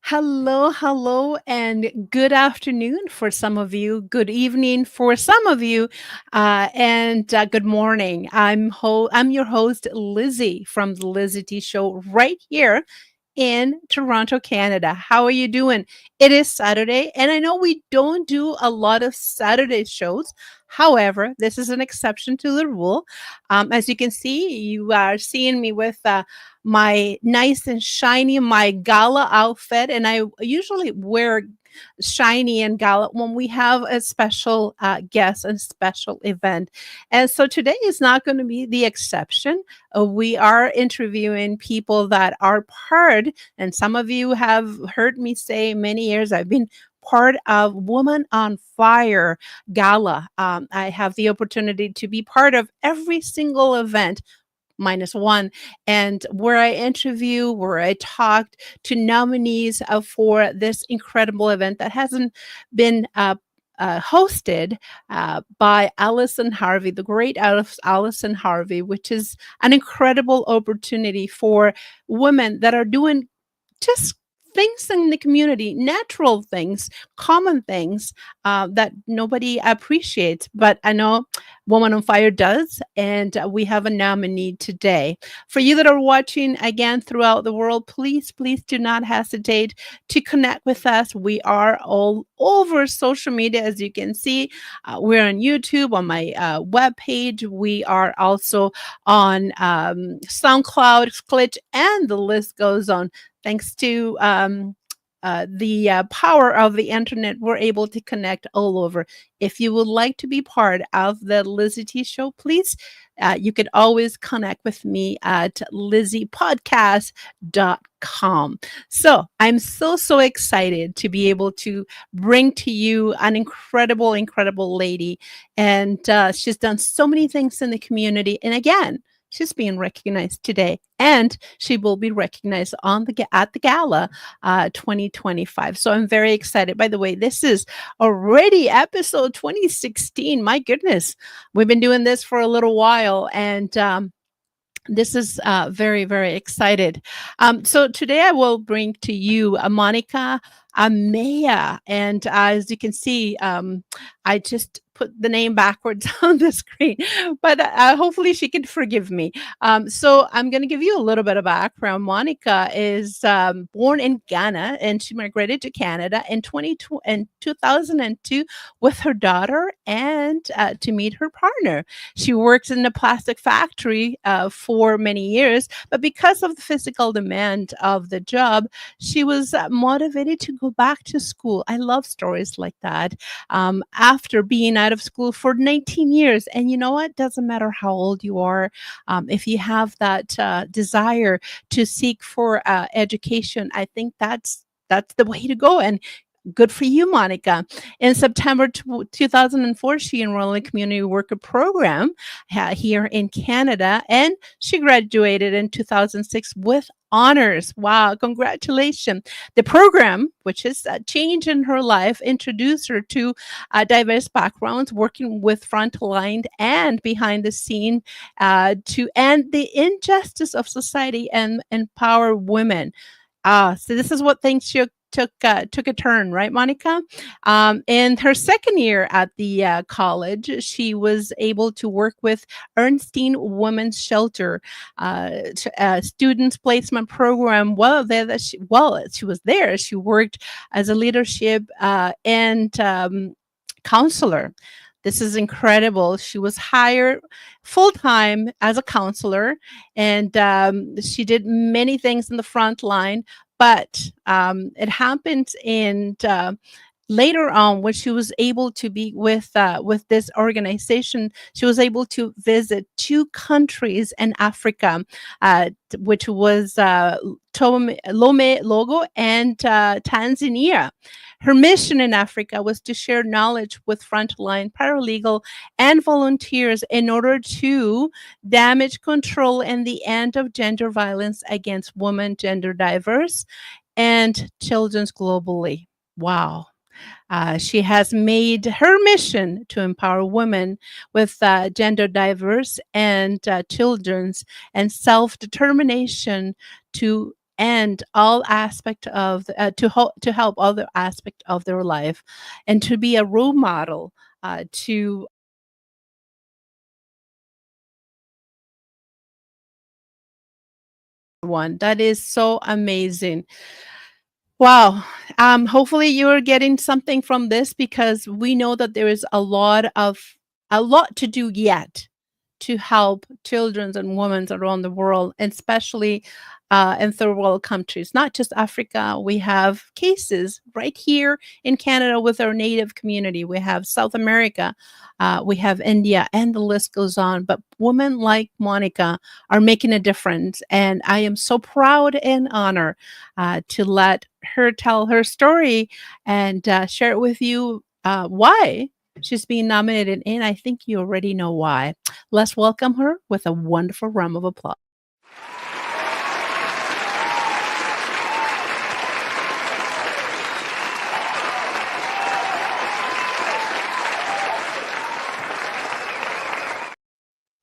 Hello, hello, and good afternoon for some of you. Good evening for some of you, and good morning. I'm your host Lizzie from the LizyT show right here in Toronto, Canada. How are you doing? It is Saturday, and I know we don't do a lot of Saturday shows. However, this is an exception to the rule. As you can see, you are seeing me with my nice and shiny, my gala outfit, and I usually wear shiny and gala when we have a special guest and special event. And so today is not going to be the exception. We are interviewing people that are part, and some of you have heard me say many years I've been part of Woman on Fire Gala. I have the opportunity to be part of every single event minus one, and where I interview, where I talked to nominees for this incredible event that hasn't been hosted by Allison Harvey, the great Allison Harvey, which is an incredible opportunity for women that are doing just things in the community, natural things, common things that nobody appreciates. But I know Woman on Fire does, and we have a nominee today. For you that are watching again throughout the world, please do not hesitate to connect with us. We are all over social media, as you can see. We're on YouTube, on my webpage. We are also on SoundCloud, Glitch, and the list goes on. Thanks to the power of the internet, we're able to connect all over. If you would like to be part of the LizyT show, please, you can always connect with me at lizypodcast.com. So I'm so excited to be able to bring to you an incredible lady. And she's done so many things in the community. And again, she's being recognized today, and she will be recognized at the gala 2025. So I'm very excited. By the way, this is already episode 2016. My goodness, we've been doing this for a little while, and this is very excited. So today I will bring to you Monica Amenya, and as you can see, I just put the name backwards on the screen, but hopefully she can forgive me. So I'm going to give you a little bit of background. Monica is born in Ghana, and she migrated to Canada in 2002 with her daughter and to meet her partner. She works in a plastic factory for many years, but because of the physical demand of the job, she was motivated to go back to school. I love stories like that. After being out of school for 19 years, and you know what? Doesn't matter how old you are, if you have that desire to seek for education, I think that's the way to go. And good for you, Monica. In September 2004, she enrolled in a community worker program here in Canada, and she graduated in 2006 with honors. Wow, congratulations. The program, which is a change in her life, introduced her to diverse backgrounds, working with frontline and behind the scene to end the injustice of society and empower women. So this is what things took a turn, right, Monica? In her second year at the college, she was able to work with Ernestine Women's Shelter students placement program. While she was there, she worked as a leadership and counselor. This is incredible. She was hired full time as a counselor, and she did many things in the front line. But it happened in later on when she was able to be with this organization. She was able to visit two countries in Africa, which was Lome Logo and Tanzania. Her mission in Africa was to share knowledge with frontline paralegal and volunteers in order to damage control and the end of gender violence against women, gender diverse, and children globally. Wow. She has made her mission to empower women with gender diverse and children's and self-determination to and all aspect of to help other aspect of their life, and to be a role model to one. That is so amazing. Wow. Hopefully you're getting something from this, because we know that there is a lot to do yet to help children and women around the world, and especially in third world countries, not just Africa. We have cases right here in Canada with our native community. We have South America, we have India, and the list goes on. But women like Monica are making a difference, and I am so proud and honored to let her tell her story and share it with you why she's being nominated. And I think you already know why. Let's welcome her with a wonderful round of applause.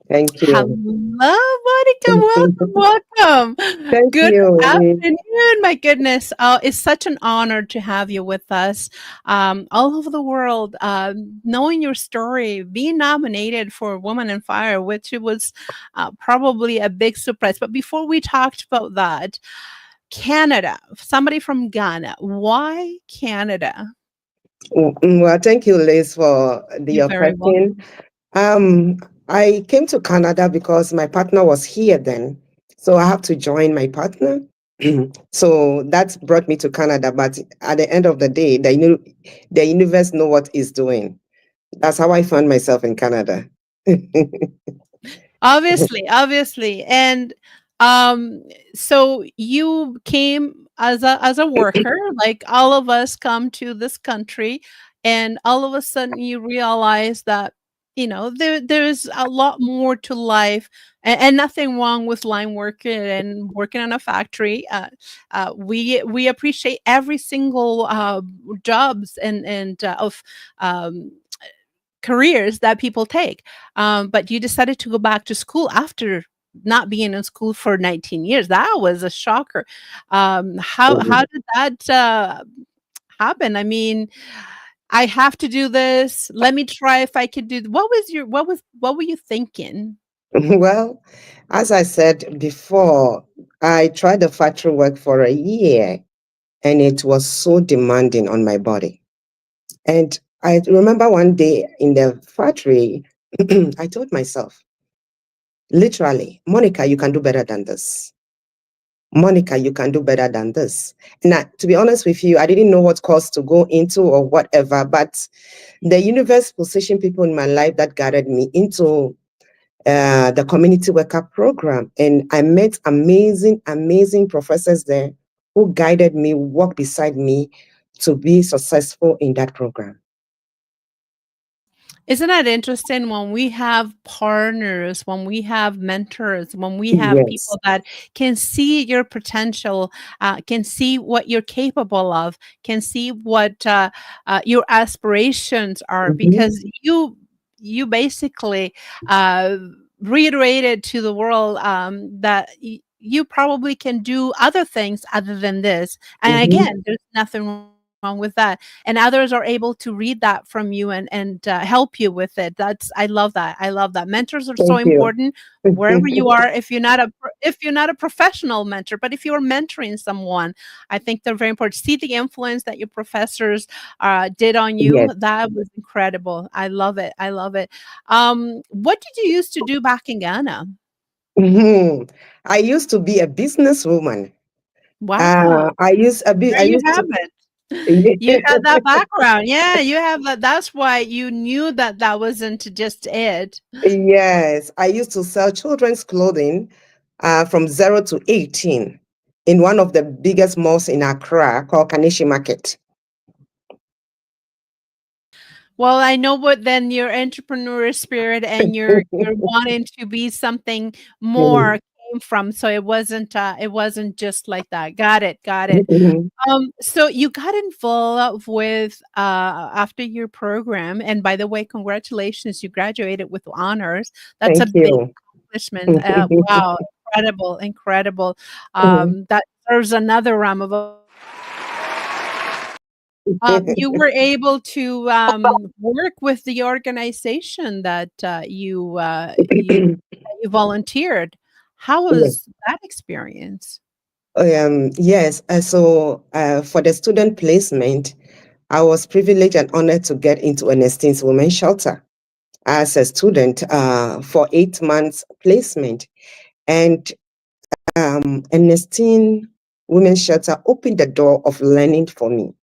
Thank Hello, you. Monica. Welcome, welcome. Thank Good you. afternoon. My goodness, it's such an honor to have you with us, all over the world. Knowing your story, being nominated for Woman in Fire, which it was probably a big surprise. But before we talked about that, Canada, somebody from Ghana. Why Canada? Well, thank you, Liz, for You're your very welcome. question. Um, I came to Canada because my partner was here then, so I have to join my partner. So that brought me to Canada. But at the end of the day, the universe know what it's doing. That's how I found myself in Canada. Obviously, obviously. And um so you came as a worker, like all of us come to this country, and all of a sudden you realize that there's a lot more to life, and nothing wrong with line working and working in a factory. We appreciate every single jobs and of um careers that people take. But you decided to go back to school after not being in school for 19 years. That was a shocker. How did that happen? I mean, I have to do this. Let me try if I could do. What were you thinking? Well, as I said before, I tried the factory work for a year and it was so demanding on my body. And I remember one day in the factory, I told myself, literally, Monica, you can do better than this. Monica, you can do better than this. And to be honest with you, I didn't know what course to go into or whatever, but the universe positioned people in my life that guided me into the community worker program. And I met amazing, amazing professors there who guided me, walked beside me to be successful in that program. Isn't that interesting when we have partners, when we have mentors, when we have Yes. people that can see your potential, can see what you're capable of, can see what your aspirations are, Mhm. because you basically uh, reiterated to the world that you probably can do other things other than this. And Mhm. again, there's nothing wrong with that, and others are able to read that from you and help you with it. That's I love that. I love that. Mentors are so Thank you. important wherever you are. If you're not a professional mentor, but if you're mentoring someone, I think they're very important. See the influence that your professors did on Yes. you. That was incredible. I love it. I love it. What did you used to do back in Ghana? Mhm. I used to be a businesswoman. Wow. I There you used have to. it. You had that background. Yeah, you have that. That's why you knew that that wasn't just it. Yes, I used to sell children's clothing from 0 to 18 in one of the biggest malls in Accra called Kanishi Market. Well, I know what then your entrepreneur spirit and your wanting to be something more came from. So it wasn't just like that. Got it. Got it. So you got involved with after your program, and by the way, congratulations, you graduated with honors. That's a Thank big you. accomplishment. Wow, incredible, incredible. That deserves another round of you were able to work with the organization that you volunteered. How Yes. was that experience? Yes. For the student placement, I was privileged and honored to get into Ernestine's women's shelter as a student for 8 months placement. And Ernestine Women's Shelter opened the door of learning for me.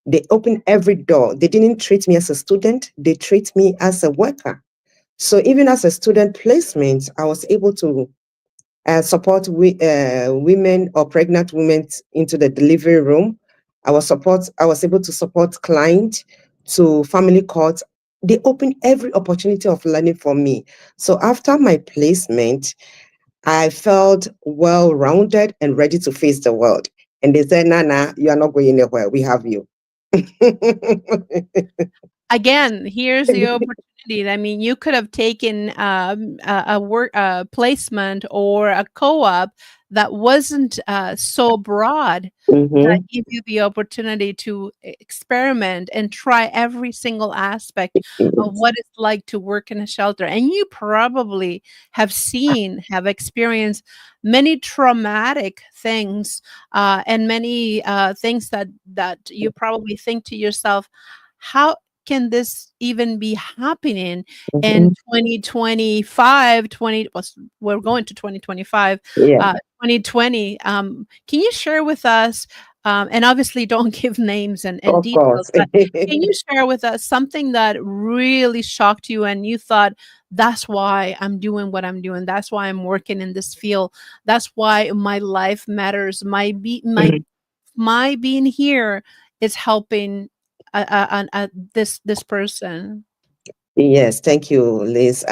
They opened every door. They didn't treat me as a student, they treat me as a worker. So even as a student placement, I was able to support women or pregnant women into the delivery room. I was able to support clients to family courts. They opened every opportunity of learning for me. So after my placement, I felt well-rounded and ready to face the world. And they said, Nana, you are not going anywhere. We have you. Again, here's the opportunity. I mean, you could have taken a work placement or a co-op that wasn't so broad that Mhm. give you the opportunity to experiment and try every single aspect of Yes. what it's like to work in a shelter. And you probably have experienced many traumatic things and many things that you probably think to yourself, how can this even be happening in Mhm. 2025? 20 was we're going to 2025, Yeah, 2020. Can you share with us, and obviously don't give names and of details, course. but can you share with us something that really shocked you and you thought, that's why I'm doing what I'm doing. That's why I'm working in this field. That's why my life matters. My being here is helping this person. Yes, thank you, Liz.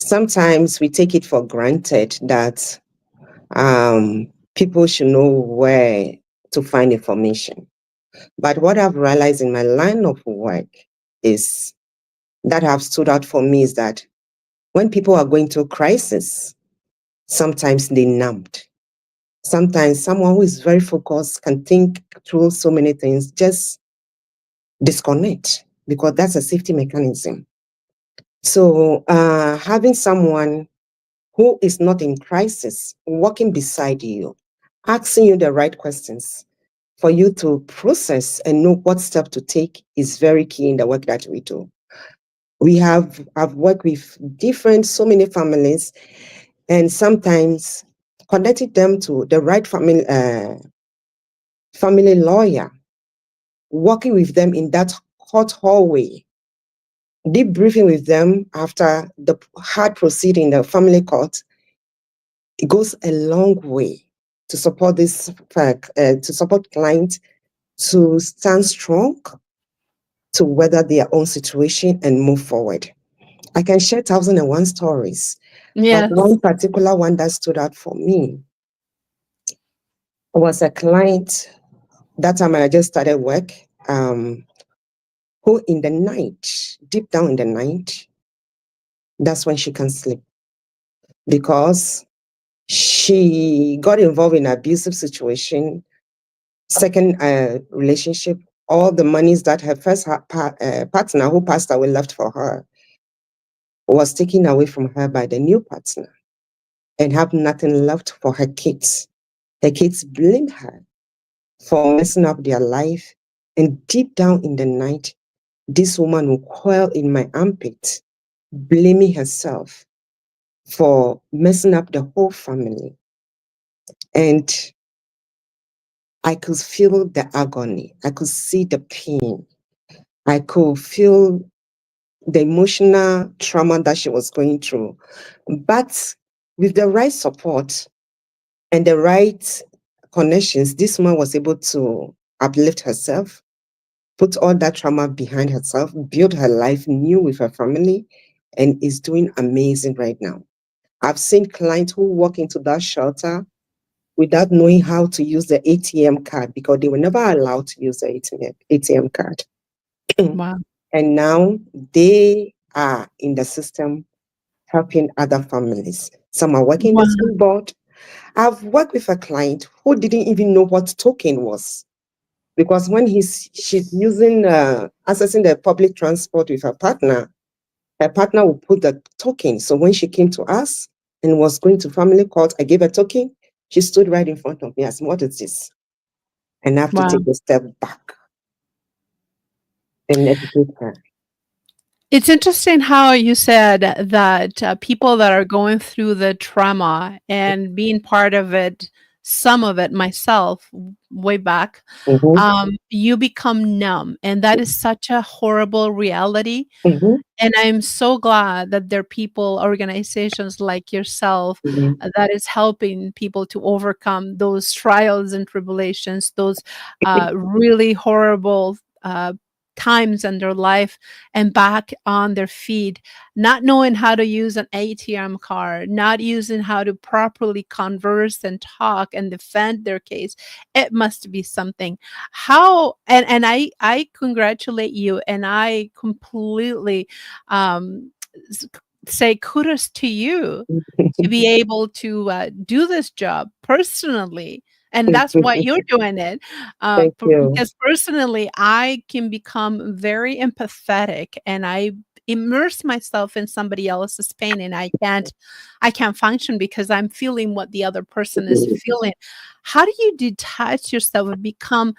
Sometimes we take it for granted that people should know where to find information. But what I've realized in my line of work is that have stood out for me is that when people are going through crisis, sometimes they numbed. Sometimes someone who is very focused can think through so many things, just disconnect because that's a safety mechanism. So having someone who is not in crisis walking beside you, asking you the right questions for you to process and know what step to take is very key in the work that we do. I've worked with so many families, and sometimes connecting them to the right family lawyer, working with them in that court hallway, debriefing with them after the hard proceeding, the family court. It goes a long way to support to support clients to stand strong, to weather their own situation and move forward. I can share 1,001 stories, but Yes. one particular one that stood out for me was a client that time I just started work, who in the night, deep down in the night, that's when she can sleep because she got involved in an abusive situation, second relationship. All the monies that her first partner who passed away left for her was taken away from her by the new partner and have nothing left for her kids. Her kids blame her for messing up their life. And deep down in the night, this woman will coil in my armpit, blaming herself for messing up the whole family. And I could feel the agony. I could see the pain. I could feel the emotional trauma that she was going through. But with the right support and the right connections, this woman was able to uplift herself, put all that trauma behind herself, build her life new with her family, and is doing amazing right now. I've seen clients who walk into that shelter without knowing how to use the ATM card because they were never allowed to use the ATM card. Wow. And now they are in the system helping other families. Some are working in the Wow. school board, I've worked with a client who didn't even know what token was, because when she's using accessing the public transport with her partner will put the token. So when she came to us and was going to family court, I gave a token. She stood right in front of me. I said, "What is this?" And I have to Wow. take a step back and educate her. It's interesting how you said that people that are going through the trauma and being part of it, some of it myself, way back, Mm-hmm, you become numb. And that is such a horrible reality. mm-hmm, And I'm so glad that there are people, organizations like yourself, mm-hmm. that is helping people to overcome those trials and tribulations, those really horrible times in their life, and back on their feet, not knowing how to use an ATM card, not using how to properly converse and talk and defend their case. It must be something. How and I congratulate you, and I completely um, s- say kudos to you to be able to do this job personally. And that's why you're doing it. Thank you. Because personally, I can become very empathetic, and I immerse myself in somebody else's pain, and I can't function because I'm feeling what the other person is feeling. How do you detach yourself and become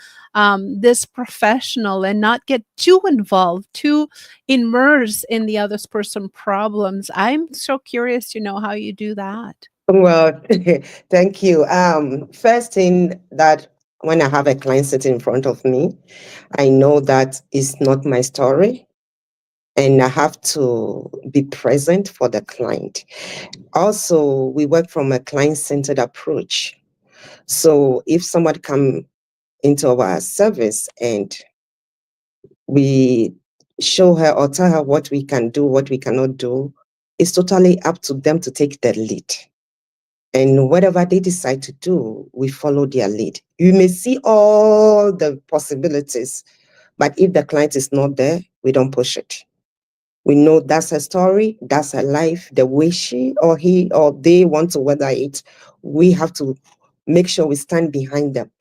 this professional and not get too involved, too immerse in the other person's problems? I'm so curious to know how you do that. Well, thank you. First thing that when I have a client sitting in front of me, I know that it's not my story, and I have to be present for the client. Also, we work from a client-centered approach. So if somebody come into our service and we show her or tell her what we can do, what we cannot do, it's totally up to them to take the lead. And whatever they decide to do, we follow their lead. You may see all the possibilities, but if the client is not there, we don't push it. We know that's her story, that's her life, the way she or he or they want to weather it. We have to make sure we stand behind them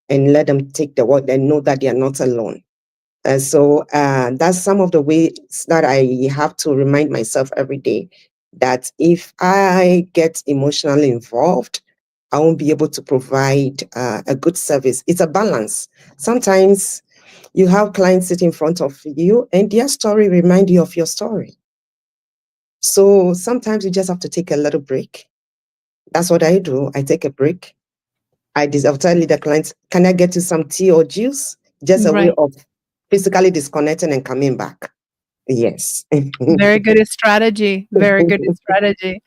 and let them take the word and know that they are not alone. So that's some of the ways that I have to remind myself every day that if I get emotionally involved, I won't be able to provide a good service. It's a balance. Sometimes you have clients sit in front of you and their story remind you of your story. So sometimes you just have to take a little break. That's what I do. I take a break. I'll tell the clients, can I get you some tea or juice? Just a way Right. of physically disconnecting and coming back. Yes. Very good strategy. Very good strategy.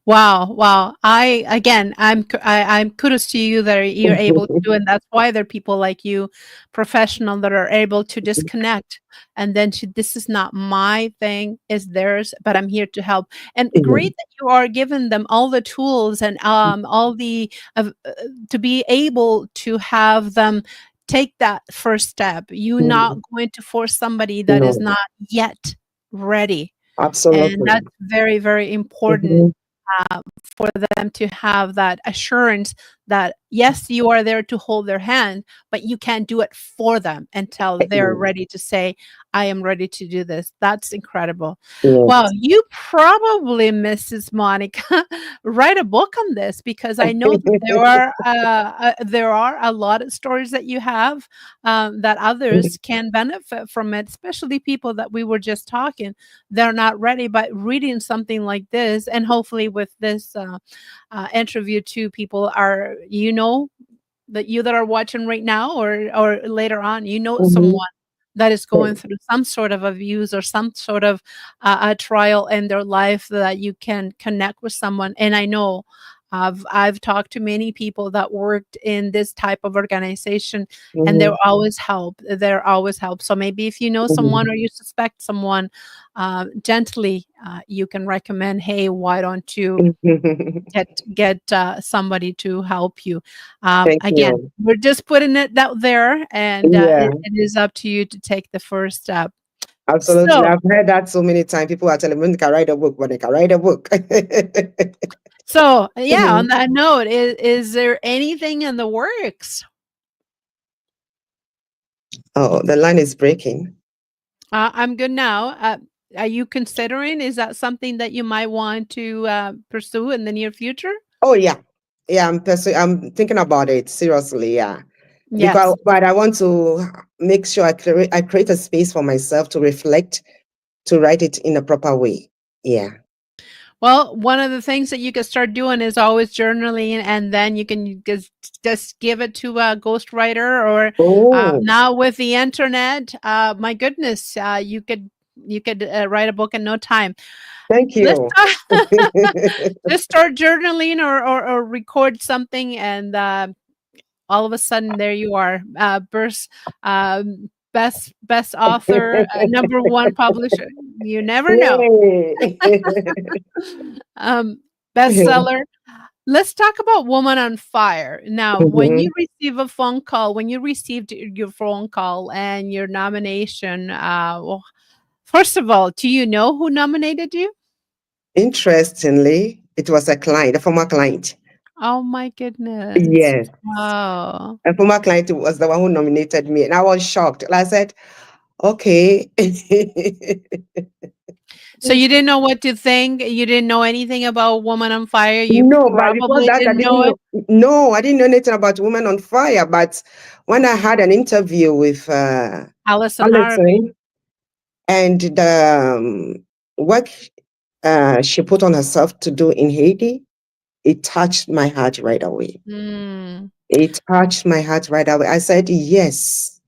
Wow, wow. I again, I'm kudos to you that you're able to do, and that's why there are people like you, professional, that are able to disconnect and then to this is not my thing, it's theirs, but I'm here to help. And great that you are giving them all the tools and all the to be able to have them take that first step. You're not going to force somebody that is No, not yet ready. And absolutely. that's very, very important Mhm, for them to have that assurance that yes, you are there to hold their hand, but you can't do it for them until they're mhm. ready to say, I am ready to do this. That's incredible. Well, Yes. you probably, Mrs. Monica, write a book on this because I know that there are a lot of stories that you have that others can benefit from it, especially people that we were just talking. They're not ready, but reading something like this, and hopefully with this interview too, people are, that you that are watching right now or later on, Mhm. someone that is going through some sort of abuse or some sort of a trial in their life that you can connect with someone. And I know I've talked to many people that worked in this type of organization, and Mhm, they're always help. So maybe if you know someone mhm. or you suspect someone, gently you can recommend, hey, why don't you get somebody to help you. Thank Again, you. we're just putting it out there, and Yeah, it is up to you to take the first step. absolutely. So I've heard that so many times. People are telling me, "Monica, write a book, Monica, write a book." So, yeah, on Mhm. that note, is there anything in the works? Oh, the line is breaking. I'm good now. Are you considering, is that something that you might want to pursue in the near future? Oh yeah, yeah. I'm thinking about it seriously. Yeah, because Yes. but I want to make sure I create a space for myself to reflect, to write it in a proper way. Yeah. Well, one of the things that you can start doing is always journaling, and then you can just give it to a ghostwriter, or Oh, now with the internet, my goodness, you could write a book in no time. thank Let's you. just start journaling, or record something, and all of a sudden there you are, best author, number one publisher. You never know. Yay. um, Bestseller. Let's talk about Woman on Fire. Now, when Mhm. you receive a phone call, when you received your phone call and your nomination, well, first of all, do you know who nominated you? Interestingly, it was a client, a former client. Oh my goodness. Yes. Wow. A former client was the one who nominated me, and I was shocked. I said, okay. So you didn't know what to think? You didn't know anything about Woman on Fire? You No, but before probably that, I didn't didn't know it? know. No, I didn't know anything about Women on Fire. But when I had an interview with Alison Harvey. Alison, and the work she put on herself to do in Haiti, it touched my heart right away. Mm. It touched my heart right away. I said, yes,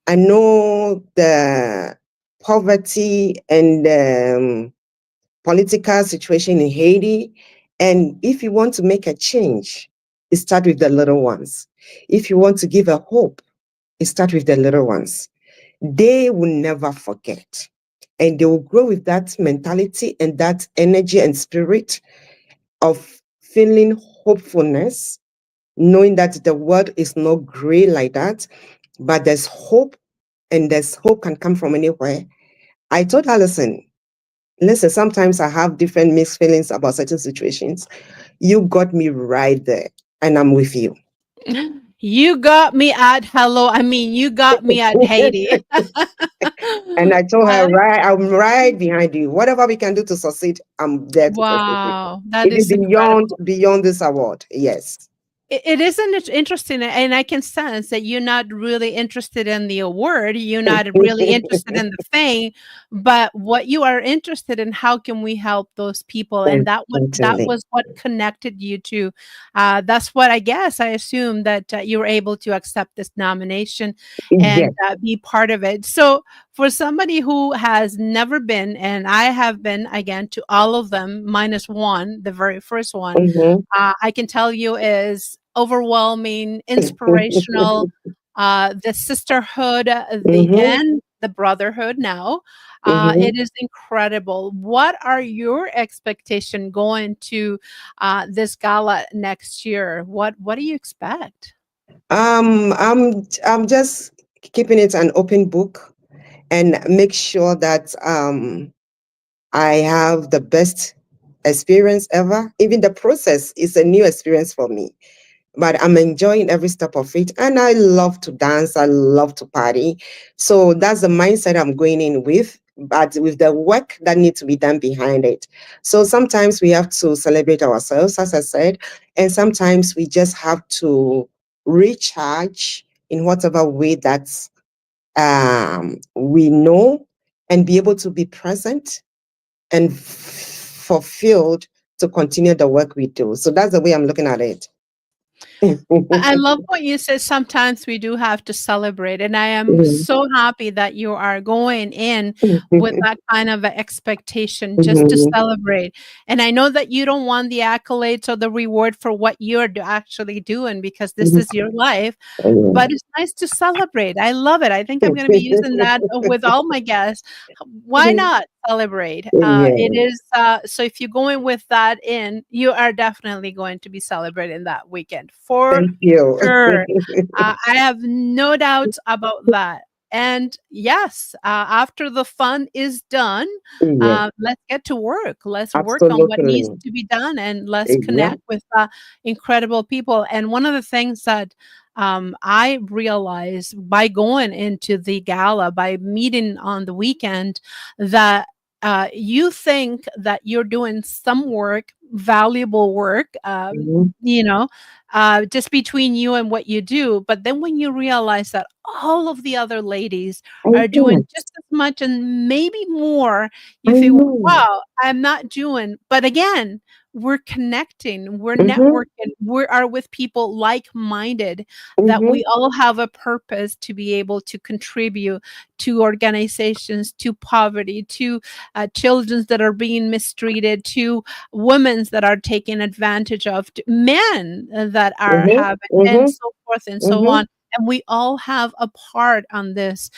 I know the poverty and political situation in Haiti. And if you want to make a change, it start with the little ones. If you want to give a hope, it start with the little ones. They will never forget. And they will grow with that mentality and that energy and spirit of feeling hopefulness, knowing that the world is not gray like that, but there's hope, and there's hope can come from anywhere. I told Alison, listen, sometimes I have different mixed feelings about certain situations. You got me right there, and I'm with you. You got me at hello. I mean, you got me at Haiti. And I told her, I right, I'm right behind you. Whatever we can do to succeed, I'm there to succeed with you. Wow, that Even is beyond incredible. beyond this award. Yes. It isn't it interesting, and I can sense that you're not really interested in the award, you're not really interested in the fame, but what you are interested in, how can we help those people, and that Certainly. was what connected you to, that's what I guess, I assume that, you were able to accept this nomination and, Yes. be part of it. So, for somebody who has never been, and I have been, again, to all of them minus one, the very first one, Mhm. I can tell you is overwhelming, inspirational, the sisterhood, the Mhm. and the brotherhood now. Mhm. It is incredible. What are your expectation going to, this gala next year? What do you expect? I'm just keeping it an open book and make sure that I have the best experience ever. Even the process is a new experience for me, but I'm enjoying every step of it. And I love to dance. I love to party. So that's the mindset I'm going in with, but with the work that needs to be done behind it. So sometimes we have to celebrate ourselves, as I said, and sometimes we just have to recharge in whatever way that we know, and be able to be present and fulfilled to continue the work we do. So that's the way I'm looking at it. I love what you said. Sometimes we do have to celebrate, and I am so happy that you are going in with that kind of a expectation just to Mhm. celebrate. And I know that you don't want the accolades or the reward for what you're actually doing, because this Mhm. is your life, Mhm. but it's nice to celebrate. I love it. I think I'm going to be using that, with all my guests. Why not celebrate? It Yeah, is, so if you're going with that in, you are definitely going to be celebrating that weekend for thank you. sure. I have no doubts about that. And yes, after the fun is done, Yes, let's get to work. Let's work on what needs absolutely. to be done, and let's Yeah. connect with incredible people. And one of the things that I realized by going into the gala, by meeting on the weekend, that you think that you're doing some work, valuable work, Mhm. you know, just between you and what you do. But then when you realize that all of the other ladies I are doing know. just as much and maybe more, you I think, know. wow, I'm not doing. But again, we're connecting, we're Mhm. networking, we are with people like-minded, that Mhm. we all have a purpose to be able to contribute to organizations, to poverty, to children that are being mistreated, to women that are taken advantage of, to men that are Mhm. having, and Mhm. so forth and so Mhm. on. And we all have a part on this.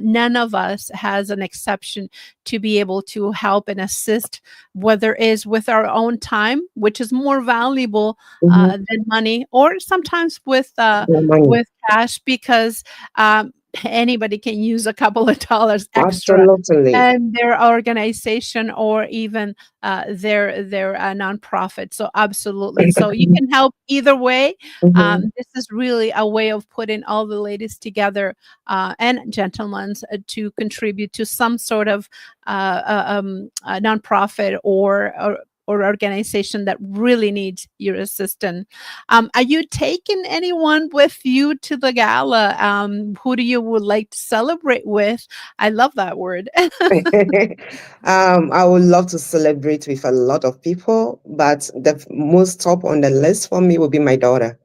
None of us has an exception to be able to help and assist, whether it is with our own time, which is more valuable Mhm. than money, or sometimes The money. with cash, because anybody can use a couple of dollars extra Absolutely. and their organization, or even their nonprofit. So absolutely. So you can help either way. Mhm. This is really a way of putting all the ladies together, and gentlemen, to contribute to some sort of nonprofit, or organization that really needs your assistance. Are you taking anyone with you to the gala? Who do you would like to celebrate with? I love that word. I would love to celebrate with a lot of people, but the most top on the list for me would be my daughter.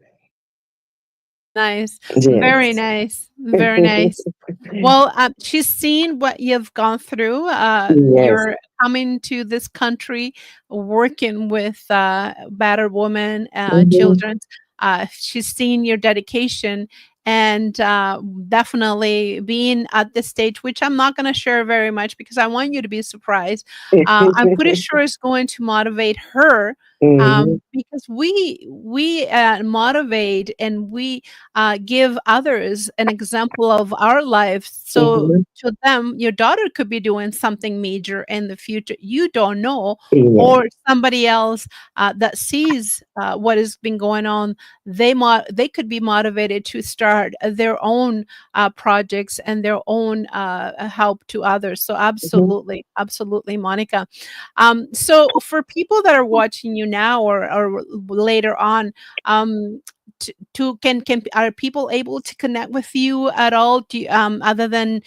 Nice. Very Yes. nice. Very nice. Well, she's seen what you've gone through. Yes. You're coming to this country, working with battered women, Mhm. children. She's seen your dedication, and definitely being at this stage, which I'm not going to share very much because I want you to be surprised. I'm pretty sure it's going to motivate her. Mhm. Because we motivate, and we give others an example of our life. So Mhm. to them, your daughter could be doing something major in the future. You don't know. Yeah. Or somebody else that sees what has been going on, they could be motivated to start their own projects and their own help to others. So Mhm. absolutely, absolutely, Monica. So for people that are watching you now, or later on, to can are people able to connect with you at all? Do you, other than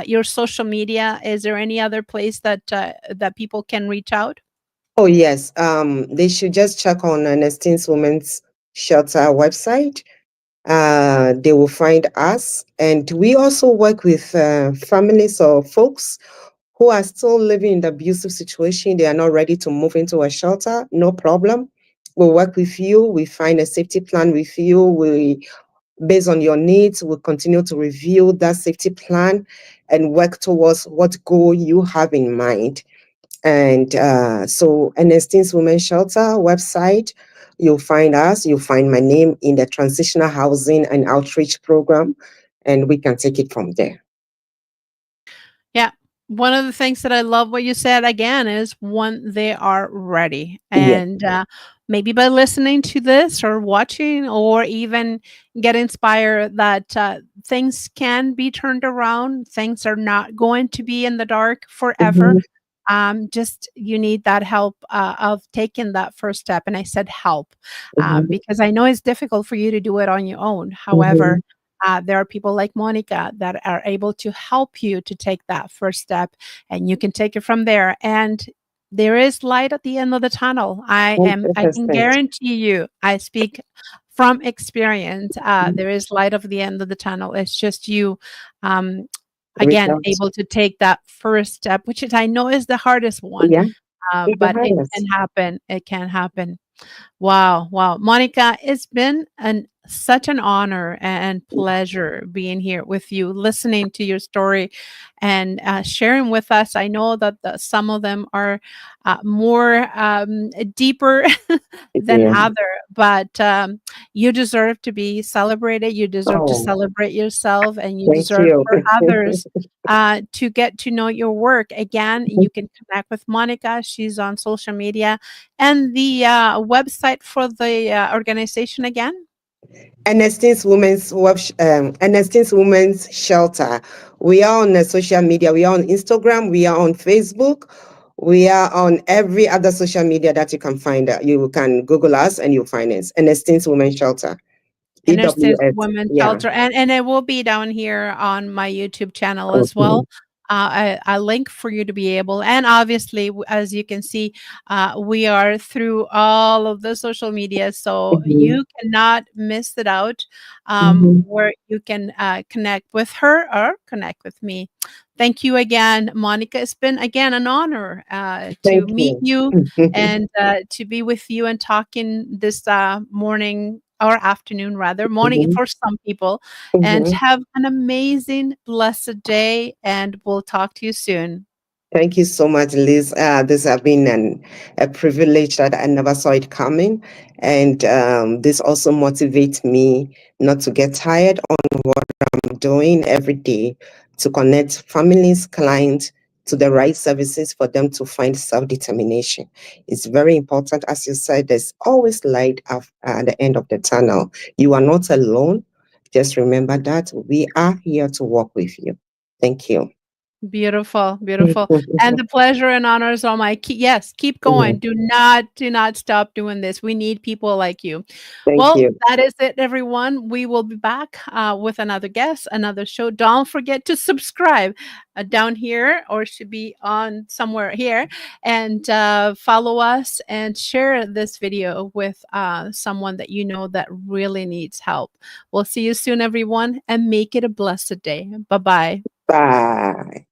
your social media, is there any other place that that people can reach out? Oh yes. They should just check on Ernestine's Women's Shelter website. They will find us, and we also work with families or folks who are still living in the abusive situation. They are not ready to move into a shelter. No problem. We'll work with you. We find a safety plan with you. We, based on your needs, we'll continue to review that safety plan and work towards what goal you have in mind. And so, Ernestine's Women's Shelter website, you'll find us. You'll find my name in the Transitional Housing and Outreach Program, and we can take it from there. Yeah. One of the things that I love what you said again is when they are ready. Yes. And maybe by listening to this, or watching, or even get inspired that things can be turned around, things are not going to be in the dark forever. Mhm. Just you need that help of taking that first step. And I said help, Mhm. because I know it's difficult for you to do it on your own. However, Mhm. there are people like Monica that are able to help you to take that first step, and you can take it from there. And there is light at the end of the tunnel. I can 100%. guarantee you, I speak from experience. There is light of the end of the tunnel. It's just you, um, Reach again, out. able to take that first step, which is, I know, is the hardest one. Yeah, it's the But it can hardest. happen. It can happen. Wow, wow. Monica, it's been an such an honor and pleasure being here with you, listening to your story and sharing with us. I know that some of them are more deeper than Yeah. other, but you deserve to be celebrated. You deserve to Oh, celebrate yourself, and you thank deserve you. for others to get to know your work. Again, you can connect with Monica. She's on social media. And the website for the organization again? Ernestine's Women's Shelter. We are on the social media. We are on Instagram. We are on Facebook. We are on every other social media that you can find. You can Google us and you'll find us. Ernestine's Women's Shelter. Ernestine's EWS. Women's Yeah. Shelter, and it will be down here on my YouTube channel as Okay. well. A link for you to be able, and obviously, as you can see, we are through all of the social media, so Mhm. you cannot miss it out. Mhm. Where you can connect with her or connect with me. Thank you again, Monica. It's been again an honor to Thank meet you. you and to be with you and talking this morning or afternoon, rather, morning Mhm. for some people. And Mhm. have an amazing, blessed day. And we'll talk to you soon. Thank you so much, Liz. This has been a privilege that I never saw it coming. And this also motivates me not to get tired on what I'm doing every day to connect families, clients to the right services for them to find self-determination. It's very important. As you said, there's always light at the end of the tunnel. You are not alone. Just remember that we are here to work with you. Thank you. Beautiful, beautiful. And the pleasure and honor is all my yes, keep Yeah, going. Do not stop doing this. We need people like you. thank Well, you. that is it, everyone. We will be back with another guest, another show. Don't forget to subscribe down here, or should be on somewhere here, and follow us and share this video with someone that you know that really needs help. We'll see you soon, everyone, and make it a blessed day. Bye bye. Bye.